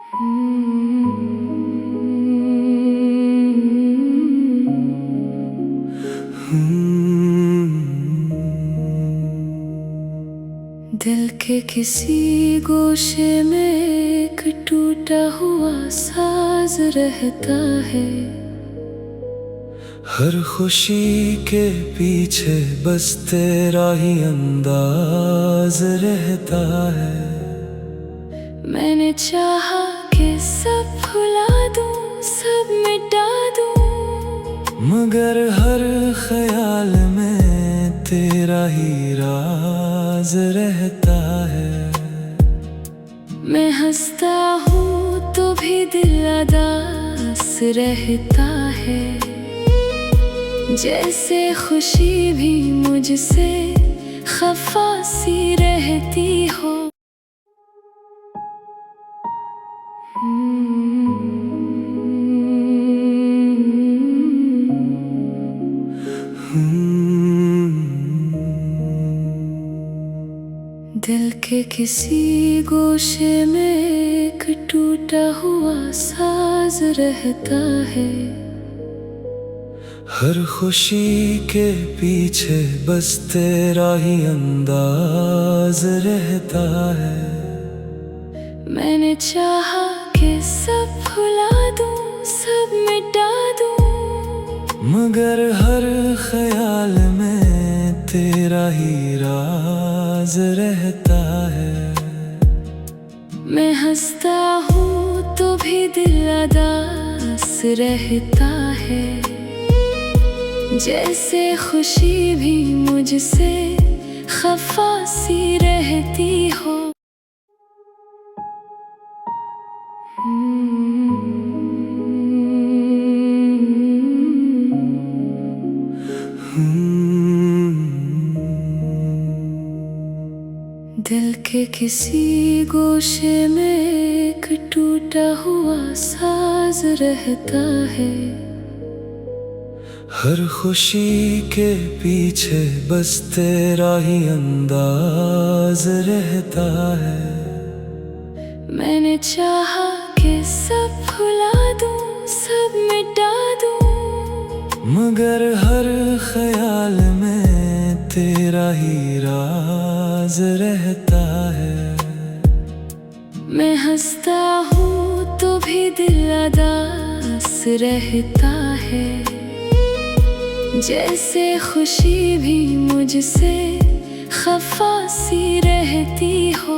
दिल के किसी गोशे में एक टूटा हुआ साज रहता है। हर खुशी के पीछे बस तेरा ही अंदाज रहता है। मैंने चाहा कि सब भुला दूं, सब मिटा दूं, मगर हर ख्याल में तेरा ही राज रहता है। मैं हंसता हूँ तो भी दिल उदास रहता है। जैसे खुशी भी मुझसे खफा सी रहती हो। दिल के किसी गोशे में एक टूटा हुआ साज रहता है। हर खुशी के पीछे बस तेरा ही अंदाज रहता है। मैंने चाहा कि सब भुला दूं, सब मिटा दूं, मगर हर ख्याल में तेरा ही राज रहता है। मैं हंसता हूँ तो भी दिल उदास रहता है। जैसे खुशी भी मुझसे खफा सी रहती हो। दिल के किसी गोशे में एक टूटा हुआ साज रहता है। हर खुशी के पीछे बस तेरा ही अंदाज रहता है। मैंने चाहा कि सब भुला दूं, सब मिटा दूं, मगर हर ख्याल में तेरा ही राज रहता है। मैं हंसता हूँ तो भी दिल उदास रहता है। जैसे खुशी भी मुझसे खफा सी रहती हो।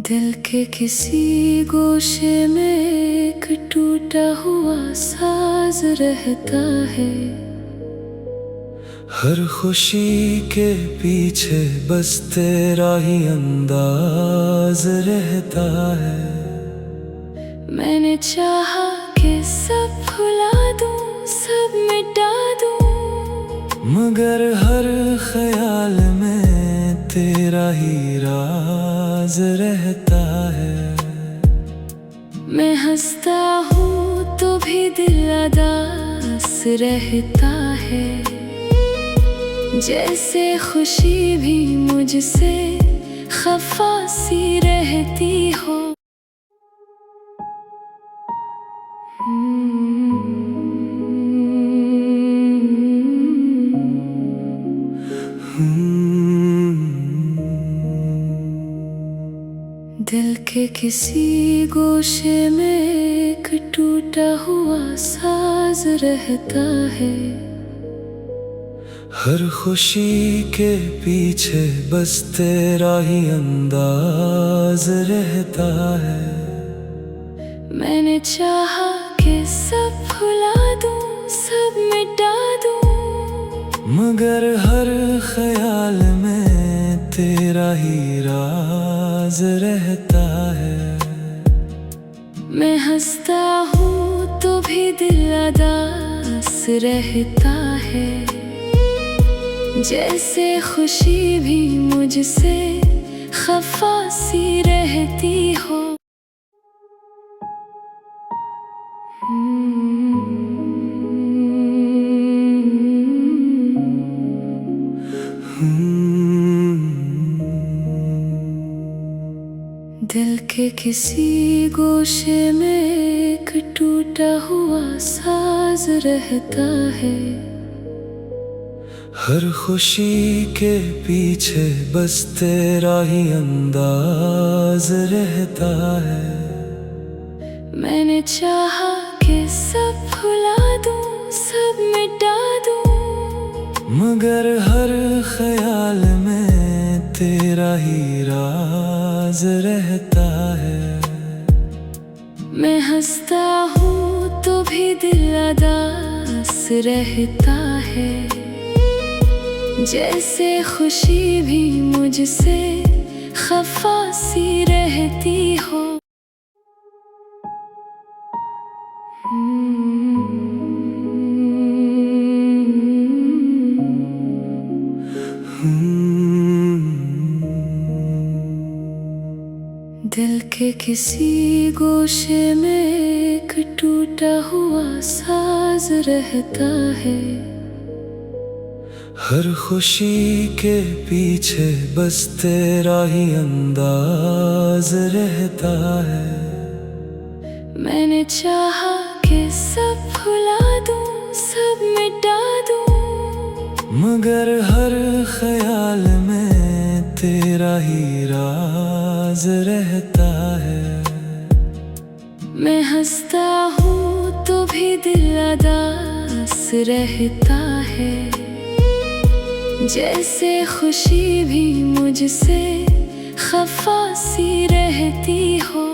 दिल के किसी गोशे में एक टूटा हुआ साज रहता है। हर खुशी के पीछे बस तेरा ही अंदाज रहता है। मैंने चाहा कि सब भुला दूं, सब मिटा दूं, मगर हर ख्याल में तेरा ही राज रहता है। मैं हंसता हूँ तो भी दिल उदास रहता है। जैसे खुशी भी मुझसे खफा सी रहती हो। दिल के किसी गोशे में एक टूटा हुआ साज रहता है। हर खुशी के पीछे बस तेरा ही अंदाज रहता है। मैंने चाहा कि सब भुला दूं, सब मिटा दूं, मगर हर ख्याल में तेरा ही राज रहता है। मैं हंसता हूँ तो भी दिल उदास रहता है। जैसे खुशी भी मुझसे खफा सी रहती हो। दिल के किसी गोशे में एक टूटा हुआ साज रहता है। हर खुशी के पीछे बस तेरा ही अंदाज रहता है। मैंने चाहा कि सब भुला दूं, सब मिटा दूं, मगर हर ख्याल में तेरा ही राज रहता है। मैं हंसता हूँ तो भी दिल उदास रहता है। जैसे खुशी भी मुझसे खफा सी रहती हो। दिल के किसी गोशे में एक टूटा हुआ साज रहता है। हर खुशी के पीछे बस तेरा ही अंदाज रहता है। मैंने चाहा कि सब भुला दूं, सब मिटा दूं, मगर हर ख्याल में तेरा ही राज रहता है। मैं हंसता हूँ तो भी दिल उदास रहता है। जैसे खुशी भी मुझसे खफा सी रहती हो।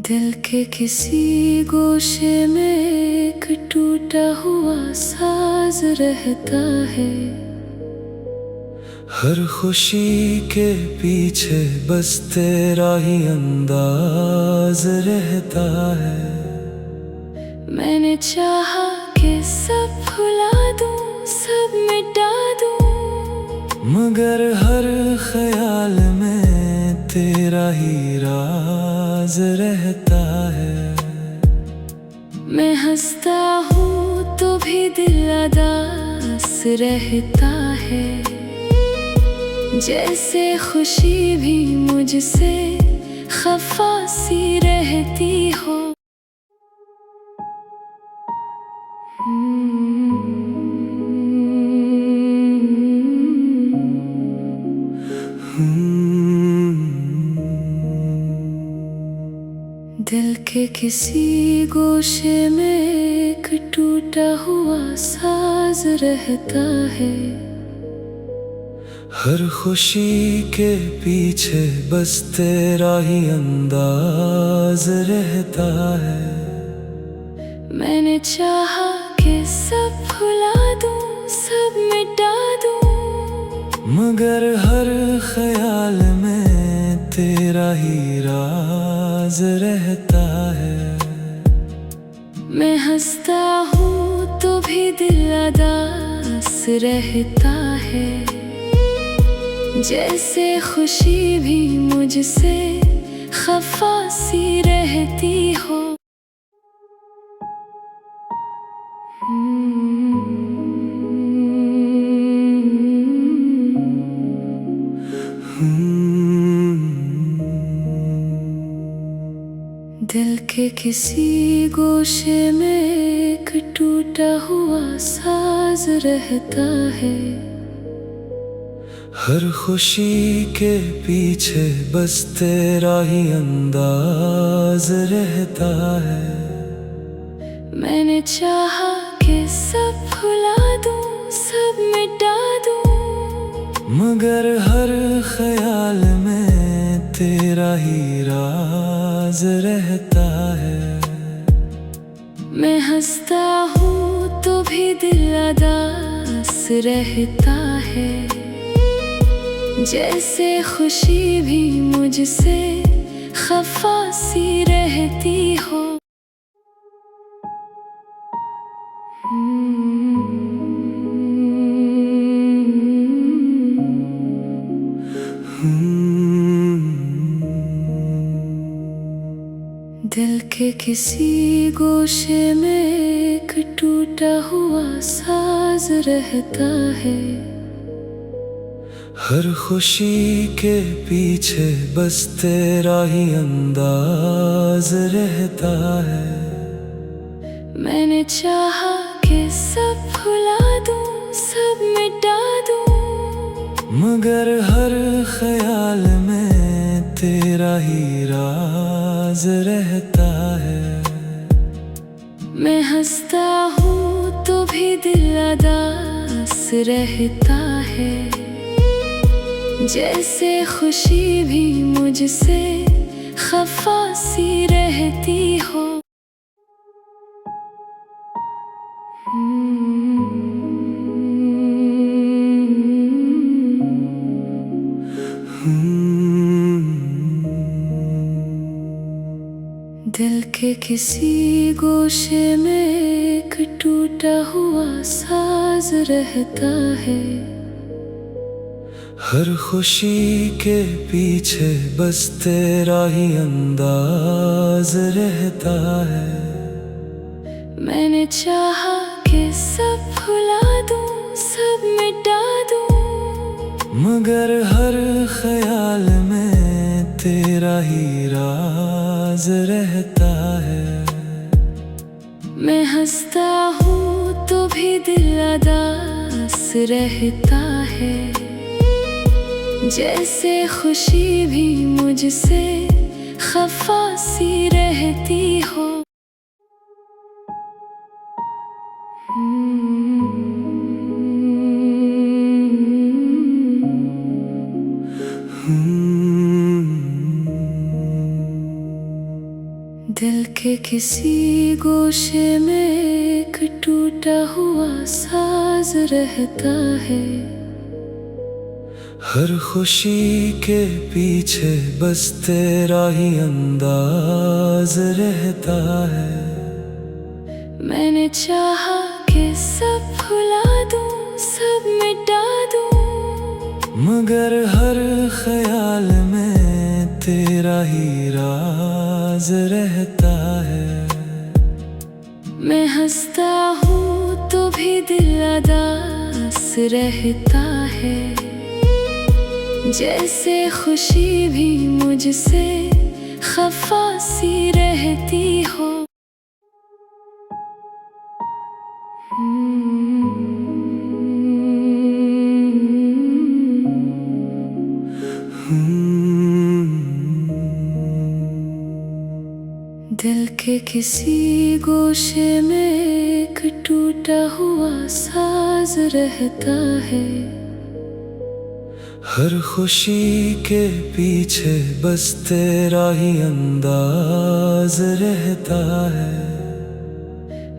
दिल के किसी गोशे में एक टूटा हुआ साज रहता है। हर खुशी के पीछे बस तेरा ही अंदाज रहता है। मैंने चाहा कि सब भुला दूं, सब मिटा दूं, मगर हर ख्याल में तेरा ही राज रहता है। मैं हंसता हूँ तो भी दिल उदास रहता है। जैसे खुशी भी मुझसे खफा सी रहती हो। दिल के किसी गोशे में एक टूटा हुआ साज रहता है। हर खुशी के पीछे बस तेरा ही अंदाज रहता है। मैंने चाहा कि सब भुला दूं, सब मिटा दूं, मगर हर ख्याल में तेरा ही राज रहता है। मैं हंसता हूँ तो भी दिल उदास रहता है। जैसे खुशी भी मुझसे खफा सी रहती हो। दिल के किसी गोशे में एक टूटा हुआ साज रहता है। हर खुशी के पीछे बस तेरा ही अंदाज रहता है। मैंने चाहा कि सब भुला दूं, सब मिटा दूं, मगर हर ख्याल में तेरा ही राज रहता है। मैं हंसता हूँ तो भी दिल उदास रहता है। जैसे खुशी भी मुझसे खफा सी रहती हो। दिल के किसी गोशे में एक टूटा हुआ साज रहता है। हर खुशी के पीछे बस तेरा ही अंदाज रहता है। मैंने चाहा कि सब भुला दूं, सब मिटा दूं, मगर हर ख्याल में तेरा ही राज रहता है। मैं हंसता हूँ तो भी दिल उदास रहता है। जैसे खुशी भी मुझसे खफा सी रहती हो। दिल के किसी गोशे में एक टूटा हुआ साज रहता है। हर खुशी के पीछे बस तेरा ही अंदाज रहता है। मैंने चाहा कि सब भुला दूं, सब मिटा दूं, मगर हर ख्याल में तेरा ही राज रहता है। मैं हंसता हूँ तो भी दिल उदास रहता है। जैसे खुशी भी मुझसे खफा सी रहती हो। दिल के किसी गोशे में एक टूटा हुआ साज रहता है। हर खुशी के पीछे बस तेरा ही अंदाज रहता है। मैंने चाहा कि सब भुला दूं, सब मिटा दूं, मगर हर ख्याल में तेरा ही राज रहता है। मैं हंसता हूँ तो भी दिल उदास रहता है। जैसे खुशी भी मुझसे खफा सी रहती हो। दिल के किसी गोशे में एक टूटा हुआ साज रहता है। हर खुशी के पीछे बस तेरा ही अंदाज रहता है।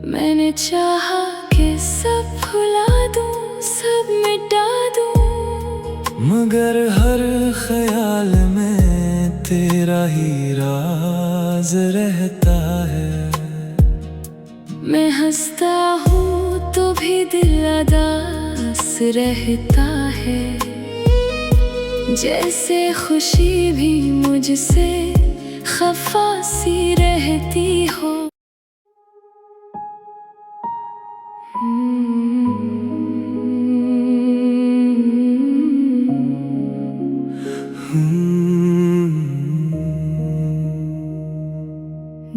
मैंने चाहा कि सब भुला दूं, सब मिटा दूं, मगर हर ख्याल में तेरा ही राज रहता है। मैं हंसता हूँ तो भी दिल उदास रहता है। जैसे खुशी भी मुझसे खफा सी रहती हो।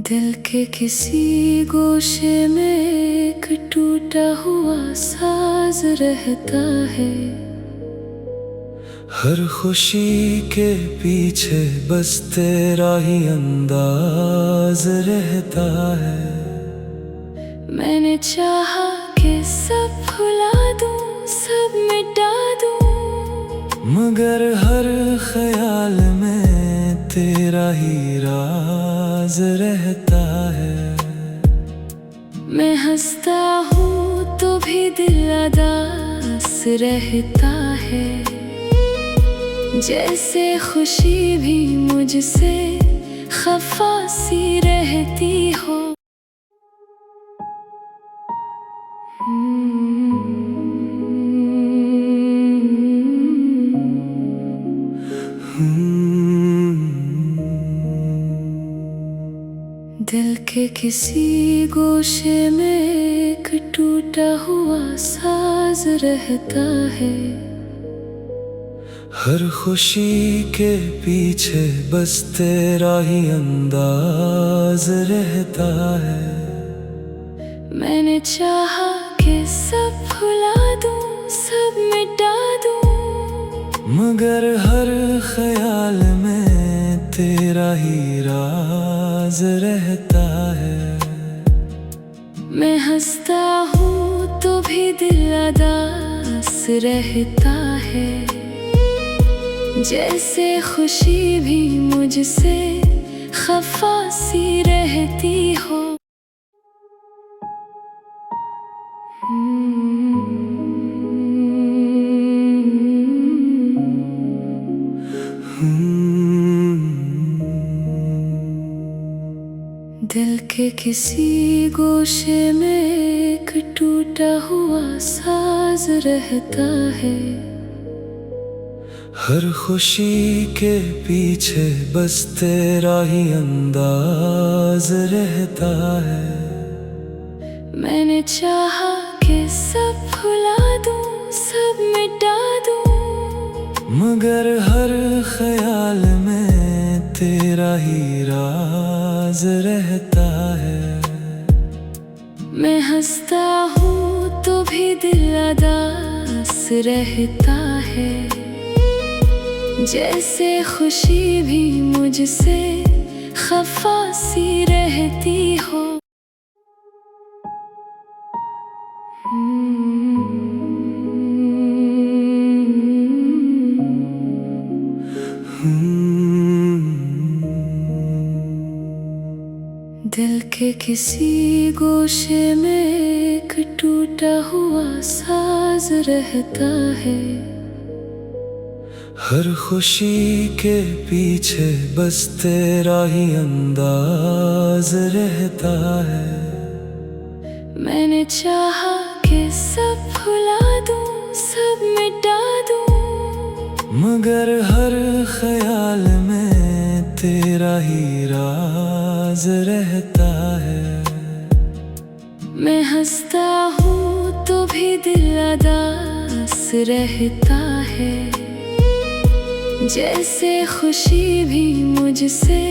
दिल के किसी गोशे में एक टूटा हुआ साज रहता है। हर खुशी के पीछे बस तेरा ही अंदाज रहता है। मैंने चाहा कि सब भुला दूं, सब मिटा दूं, मगर हर ख्याल में तेरा ही राज रहता है। मैं हंसता हूँ तो भी दिल उदास रहता है। जैसे खुशी भी मुझसे खफा सी रहती हो। दिल के किसी गोशे में एक टूटा हुआ साज रहता है। हर खुशी के पीछे बस तेरा ही अंदाज रहता है। मैंने चाहा कि सब भुला दूं, सब मिटा दूं, मगर हर ख्याल में तेरा ही राज रहता है। मैं हंसता हूँ तो भी दिल उदास रहता है। जैसे खुशी भी मुझसे खफा सी रहती हो। दिल के किसी गोशे में एक टूटा हुआ साज रहता है। हर खुशी के पीछे बस तेरा ही अंदाज रहता है। मैंने चाहा कि सब भुला दूं, सब मिटा दूं, मगर हर ख्याल में तेरा ही राज रहता है। मैं हंसता हूँ तो भी दिल उदास रहता है। जैसे खुशी भी मुझसे खफा सी रहती हो। दिल के किसी गोशे में एक टूटा हुआ साज रहता है। हर खुशी के पीछे बस तेरा ही अंदाज रहता है। मैंने चाहा कि सब भुला दूं, सब मिटा दूं, मगर हर ख्याल में तेरा ही राज रहता है। मैं हंसता हूँ तो भी दिल उदास रहता है। जैसे खुशी भी मुझसे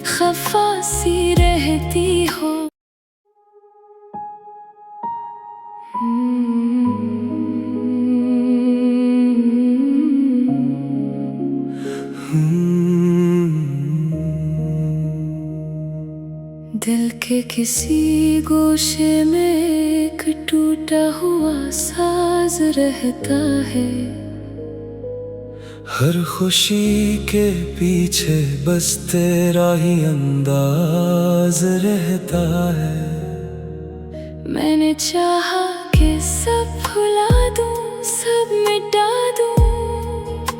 खफा सी रहती हो। दिल के किसी गोशे में एक टूटा हुआ साज रहता है। हर खुशी के पीछे बस तेरा ही अंदाज रहता है। मैंने चाहा कि सब भुला दूं, सब मिटा दूं,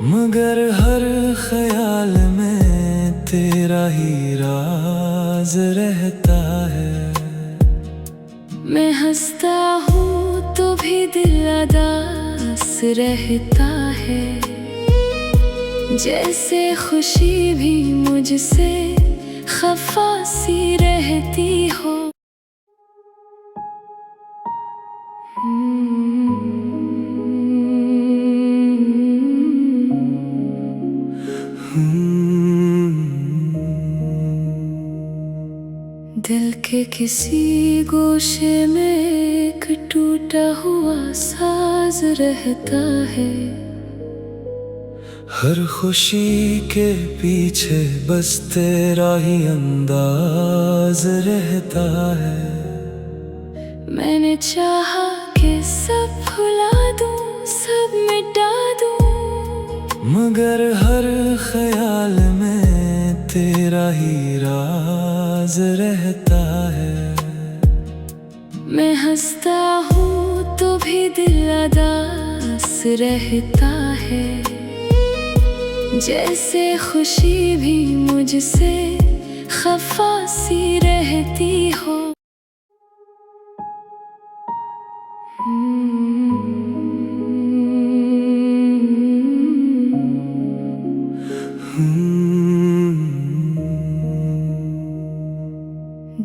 मगर हर ख्याल में तेरा ही राज रहता है। मैं हंसता हूँ तो भी दिल उदास रहता है। जैसे खुशी भी मुझसे खफा सी रहती हो। दिल के किसी गोशे में एक टूटा हुआ साज रहता है। हर खुशी के पीछे बस तेरा ही अंदाज रहता है। मैंने चाहा कि सब भुला दूं, सब मिटा दूं, मगर हर ख्याल में तेरा ही राज रहता है। मैं हंसता हूँ तो भी दिल उदास रहता है। जैसे खुशी भी मुझसे खफा सी रहती हो।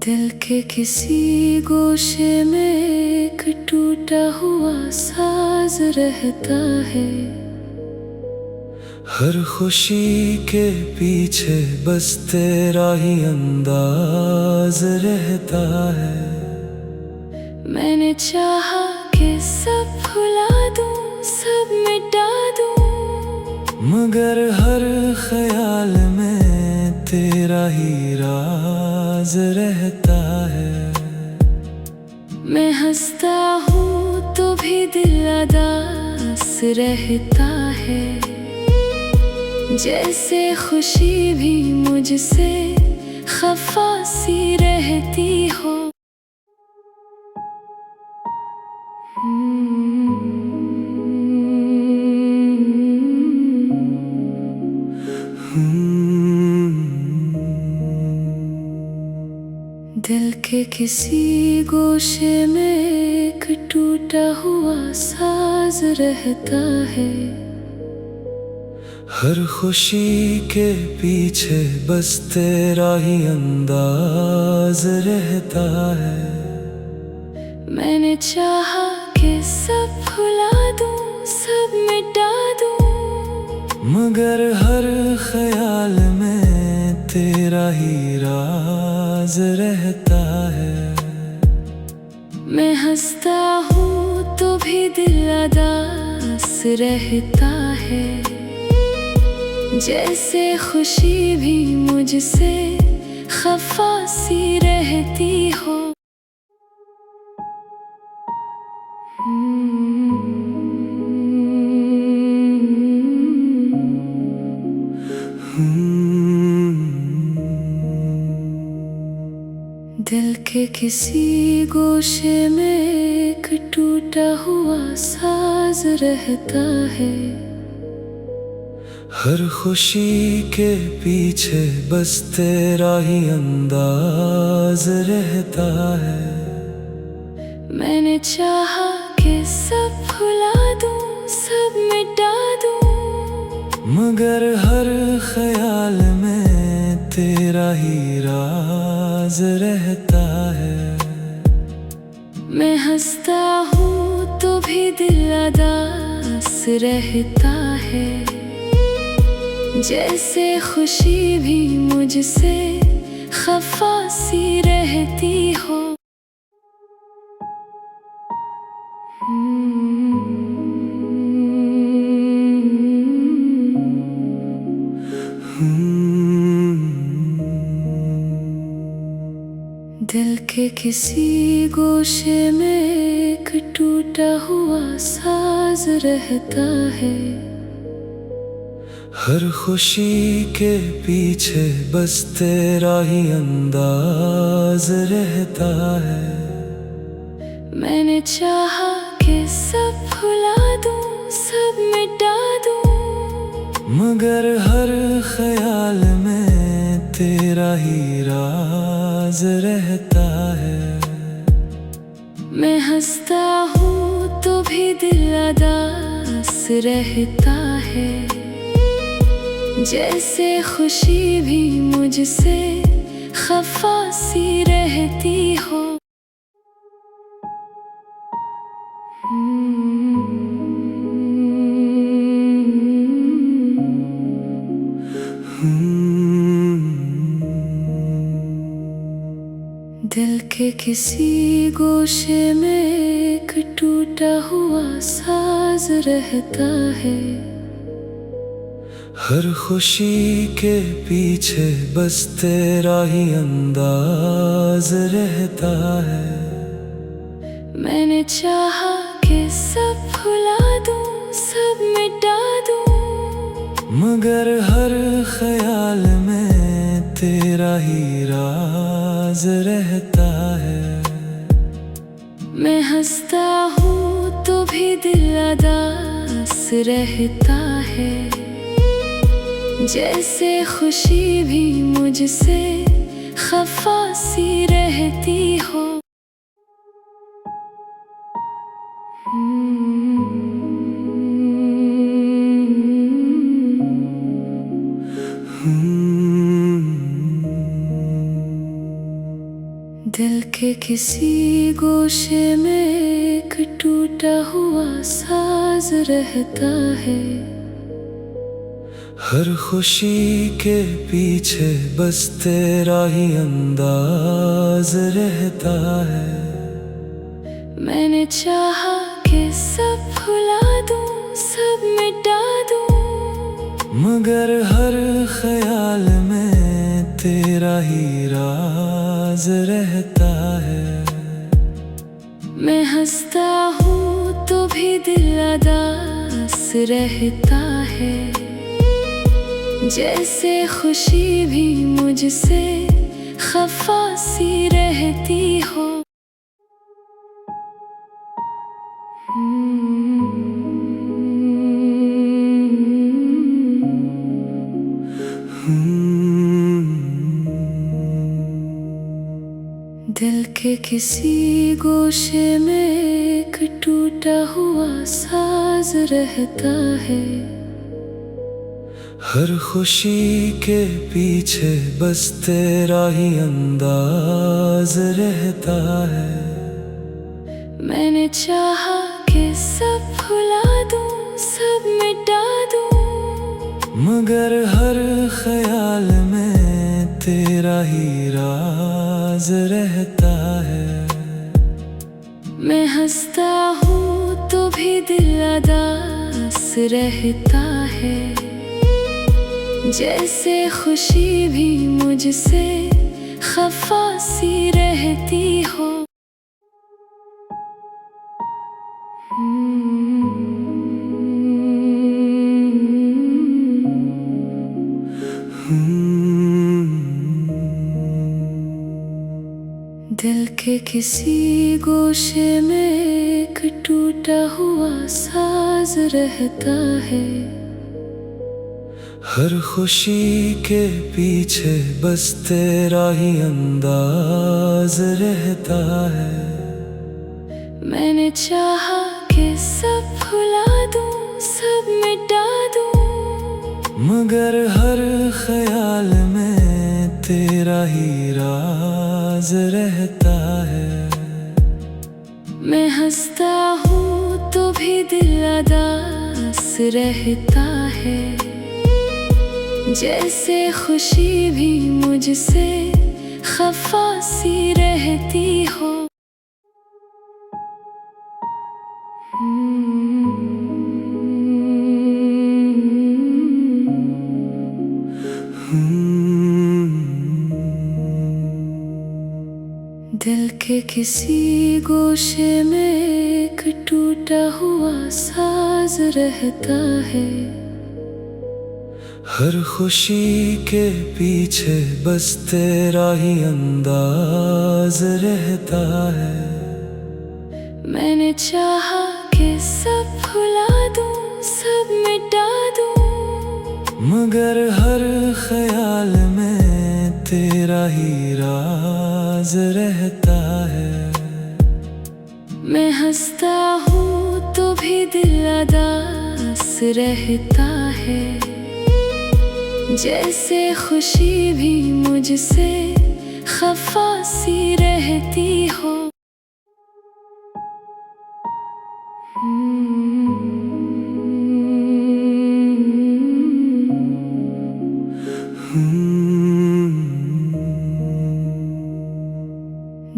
दिल के किसी गोशे में एक टूटा हुआ साज रहता है। हर खुशी के पीछे बस तेरा ही अंदाज रहता है। मैंने चाहा कि सब भुला दूं, सब मिटा दूं, मगर हर ख्याल में तेरा ही राज रहता है। मैं हंसता हूँ तो भी दिल उदास रहता है। जैसे खुशी भी मुझसे खफा सी रहती हो। दिल के किसी गोशे में एक टूटा हुआ साज रहता है। हर खुशी के पीछे बस तेरा ही अंदाज रहता है। मैंने चाहा कि सब भुला दूं, सब मिटा दूं, मगर हर ख्याल में तेरा ही राज रहता है। मैं हंसता हूँ तो भी दिल उदास रहता है। जैसे खुशी भी मुझसे खफा सी रहती हो। दिल के किसी गोशे में एक टूटा हुआ साज रहता है। हर खुशी के पीछे बस तेरा ही अंदाज रहता है। मैंने चाहा कि सब भुला दूं, सब मिटा दूं, मगर हर ख्याल में तेरा ही राज रहता है। मैं हंसता हूँ तो भी दिल उदास रहता है। जैसे खुशी भी मुझसे खफा सी रहती हो। दिल के किसी गोशे में एक टूटा हुआ साज रहता है। हर खुशी के पीछे बस तेरा ही अंदाज रहता है। मैंने चाहा कि सब भुला दूं, सब मिटा दूं, मगर हर ख्याल में तेरा ही राज रहता है। मैं हंसता हूँ तो भी दिल उदास रहता है। जैसे खुशी भी मुझसे खफा सी रहती हो। दिल के किसी गोशे में एक टूटा हुआ साज रहता है। हर खुशी के पीछे बस तेरा ही अंदाज रहता है। मैंने चाहा कि सब भुला दूं, सब मिटा दूं, मगर हर ख्याल में तेरा ही राज रहता है। मैं हंसता हूँ तो भी दिल उदास रहता है। जैसे खुशी भी मुझसे खफा सी रहती हो। दिल के किसी गोशे में एक टूटा हुआ साज रहता है। हर खुशी के पीछे बस तेरा ही अंदाज रहता है। मैंने चाहा कि सब भुला दूं, सब मिटा दूं, मगर हर ख्याल में तेरा ही राज रहता है। मैं हंसता हूँ तो भी दिल उदास रहता है। जैसे खुशी भी मुझसे खफा सी रहती हो। दिल के किसी गोशे में एक टूटा हुआ साज रहता है। हर खुशी के पीछे बस तेरा ही अंदाज रहता है। मैंने चाहा कि सब भुला दूं, सब मिटा दूं, मगर हर ख्याल में तेरा ही राज रहता है। मैं हंसता हूँ तो भी दिल उदास रहता है। जैसे खुशी भी मुझसे खफा सी रहती हो। दिल के किसी गोशे में एक टूटा हुआ साज रहता है। हर खुशी के पीछे बस तेरा ही अंदाज रहता है। मैंने चाहा कि सब भुला दूं, सब मिटा दूं, मगर हर ख्याल में तेरा ही राज रहता है। मैं हंसता हूँ तो भी दिल उदास रहता है। जैसे खुशी भी मुझसे खफा सी रहती हो। दिल के किसी गोशे में एक टूटा हुआ साज रहता है। हर खुशी के पीछे बस तेरा ही अंदाज रहता है। मैंने चाहा कि सब भुला दूं, सब मिटा दूं, मगर हर ख्याल में तेरा ही राज रहता है। मैं हंसता हूँ तो भी दिल उदास रहता है। जैसे खुशी भी मुझसे खफा सी रहती हो।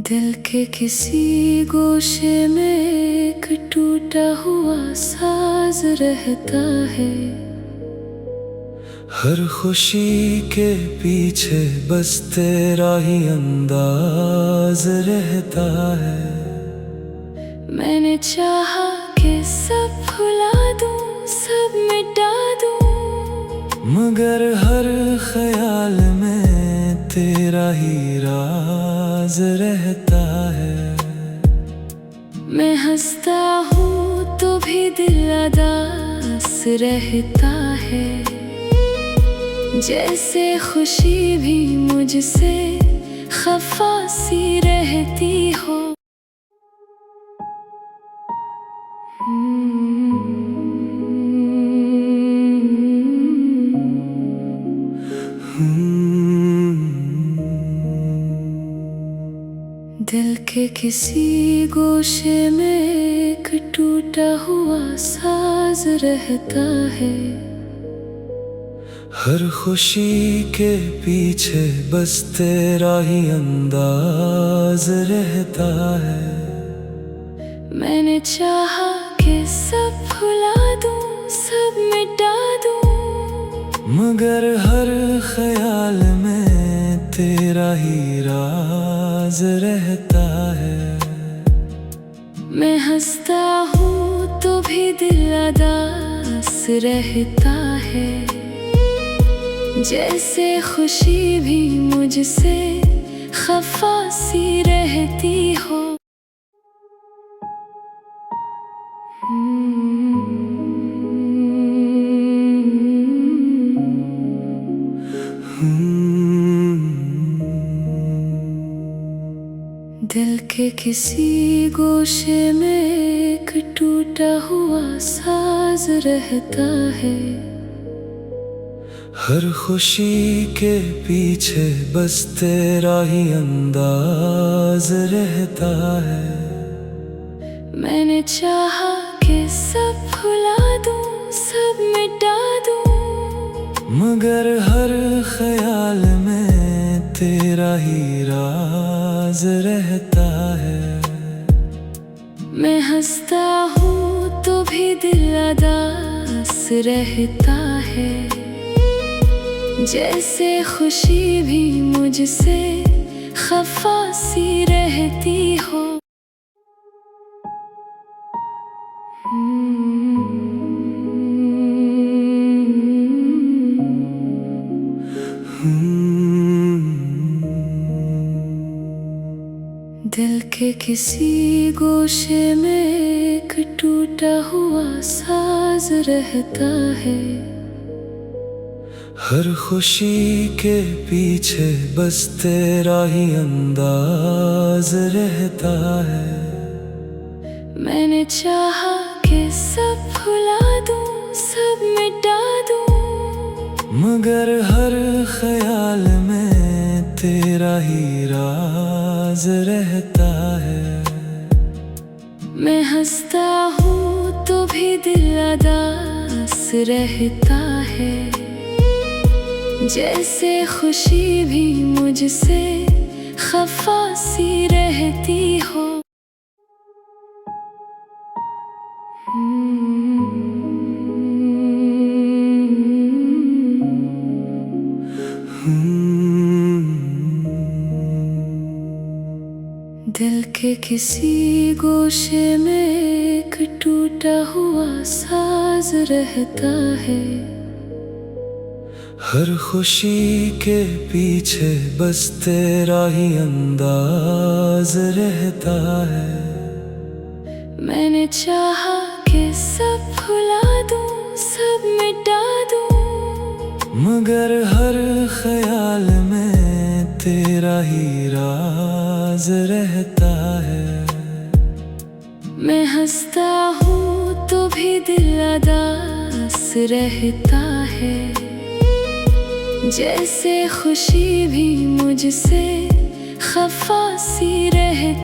दिल के किसी गोशे में एक टूटा हुआ साज रहता है। हर खुशी के पीछे बस तेरा ही अंदाज रहता है। मैंने चाहा कि सब भुला दूं, सब मिटा दूं, मगर हर ख्याल में तेरा ही राज रहता है। मैं हंसता हूँ तो भी दिल उदास रहता है। जैसे खुशी भी मुझसे खफा सी रहती हो। दिल के किसी गोशे में एक टूटा हुआ साज रहता है। हर खुशी के पीछे बस तेरा ही अंदाज रहता है। मैंने चाहा कि सब भुला दूं, सब मिटा दूं, मगर हर ख्याल में तेरा ही राज रहता है। मैं हंसता हूँ तो भी दिल उदास रहता है। जैसे खुशी भी मुझसे खफा सी रहती हो। दिल के किसी गोशे में एक टूटा हुआ साज रहता है। हर खुशी के पीछे बस तेरा ही अंदाज रहता है। मैंने चाहा कि सब भुला दूं, सब मिटा दूं, मगर हर ख्याल में तेरा ही राज रहता है। मैं हंसता हूँ तो भी दिल उदास रहता है। जैसे खुशी भी मुझसे खफा सी रहती हो। दिल के किसी गोशे में एक टूटा हुआ साज रहता है। हर खुशी के पीछे बस तेरा ही अंदाज रहता है। मैंने चाहा कि सब भुला दूं, सब मिटा दूं, मगर हर ख्याल में तेरा ही राज रहता है। मैं हंसता हूँ तो भी दिल उदास रहता है। जैसे खुशी भी मुझसे खफा सी रहती हो। दिल के किसी गोशे में एक टूटा हुआ साज रहता है। हर खुशी के पीछे बस तेरा ही अंदाज रहता है। मैंने चाहा कि सब भुला दूं, सब मिटा दूं, मगर हर ख्याल में तेरा ही राज रहता है। मैं हंसता हूँ तो भी दिल उदास रहता है। जैसे खुशी भी मुझसे खफा सी रहती